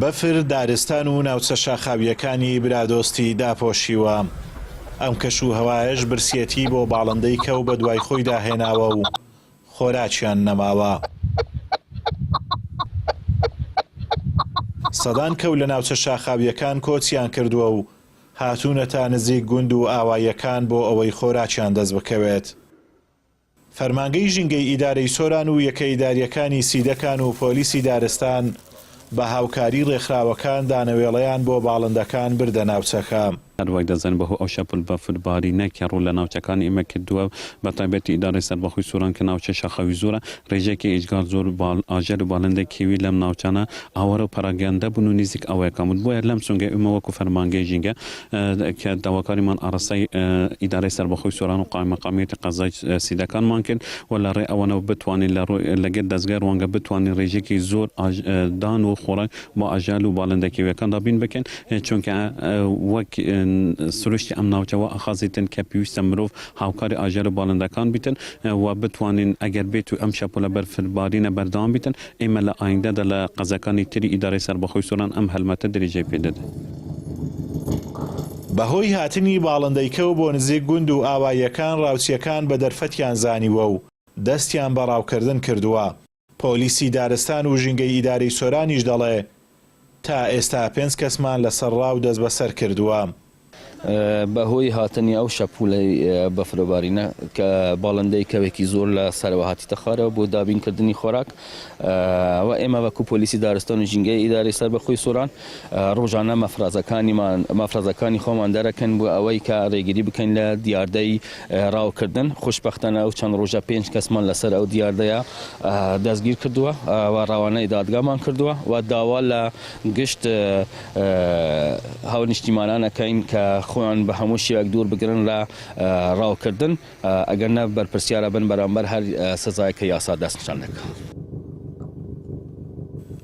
بەفر دارستان و ناوچە شاخاویەکانی برادۆستی داپۆشیوە. ئەم کەش و هەوایەش برسێتی بۆ باڵندەی کەو بە دوای خۆی داهێناوە و خۆراکیان نەماوە. سەدان کەو لە ناوچە شاخاویەکان کۆچیان کردووە و هاتوونەتە نزیک گوند و ئاوایەکان بۆ ئەوەی خۆراکیان دەست بکەوێت. فەرمانگەی ژینگەی ئیدارەی سۆران و یەکە ئیداریەکانی سیدەکان و پۆلیسی دارستان بە هاوکاری ڕێکخراوەکان دانەوێڵەیان بۆ باڵندەکان بردە ناوچەکە. هەروەک دەزانین بەهۆی ئەو شەپل بەفربارینە کە ڕوو لە ناوچەکانی ئێمە کردووە بە تایبەتی ئیدارەی سەربەخۆی سووران کە ناوچە شاخەوی زۆرە ڕێژێکی ئیجگار زۆر ئاژەل و باڵندەی کێوی لەم ناوچانە ئاوەرە و پەراگەندە بوون و نزیک ئەوەیەکان بوون. بۆیە لەم سونگە ئێمە وەکو فەرمانگەی ژینگە کە داواکاریمان ئارەسەی ئیدارەی سەربەخۆی سووران و قایمەقامیەتی قەزای سیدەکانمان کرد و لە ڕێ ئەوەنەوە بتوانین لەگەر دەستگای ڕوانگە بتوانین ڕێژێکی زۆر دان و خۆراک بۆ ئاژەل و باڵندە کێویەکان دابین بکەن چونکە وەک سروشتی ئەم ناوچەوە ئەخازیتن کە پێویستە مرۆڤ هاوکاری ئاژەل و باڵندەکان بیتن و بتوانین ئەگەر بێت و ئەم شەپۆلە بەرفبارینە بەردەوام بیتن ئێمە لە ئایندەدا لە قەزەکانی تری ئیدارەی سەربەخۆی سووران ئەم هەلمەتە دریجەی پێدەدەن. بەهۆی هاتنی باڵندەی کەو بۆ نزیک گوند و ئاوایەکان ڕاوچیەکان بە دەرفەتیان زانیوە و دەستیان بە ڕاوکردن کردووە. پۆلیسی دارستان و ژینگەی ئیدارەی سۆرانیش دەڵێ تا ئێستا 5 کەسمان لەسەر ڕاو دەست بەسەر کردووە. بەهۆی هاتنی ئەو شەپولەی بەفرەبارینە کە باڵندەی کەوێکی زۆر لە سەرەوە هاتیتە خوارەوە بۆ دابینکردنی خۆراک و ئێمە وەکو پۆلیسی دارستان و ژینگەی ئیدارەی سەربەخۆی سووران ڕۆژانە مەفرازەکانی خۆمان دەرەکەن بۆ ئەوەی کە ڕێگیری بکەین لە دیاردەی ڕاوکردن. خۆشبەختانە ئەو چەند ڕۆژە 5 کەسمان لەسەر ئەو دیاردەیە دەستگیر کردووە و ڕاوانەی دادگامان کردووە و داوا لە گشت هاونیشتیمانانەکەین کە خۆیان بە هەموو شێوەیەک دوور بگرن لە ڕاوکردن ئەگەر نە بەرپرسیارە بن بەرامبەر هەر سزایەکە یاسا دەستنیشان دەکات.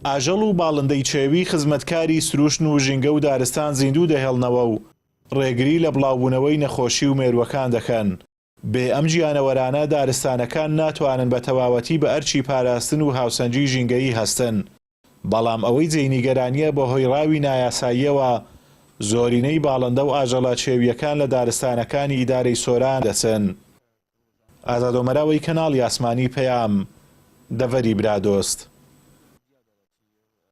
ئاژەڵ و باڵندەی چێوی خزمەتکاری سروشن و ژینگە و دارستان زیندوو دەهێڵنەوە و ڕێگری لە بڵاوبوونەوەی نەخۆشی و مێرووەکان دەکەن. بێ ئەم گیانەوەرانە دارستانەکان ناتوانن بە تەواوەتی بە ئەرچی پاراستن و هاوسەنگی ژینگەیی هەستن. بەڵام ئەوەی جێنیگەرانیە بە هۆی ڕاوی نایاساییەوە زۆرینەی باڵندە و ئاژەڵە چێویەکان لە دارستانەکانی ئیدارەی سۆران دەچن. ئازادۆمەراوی کەناڵی ئاسمانی پەیام، دەڤەری برادۆست.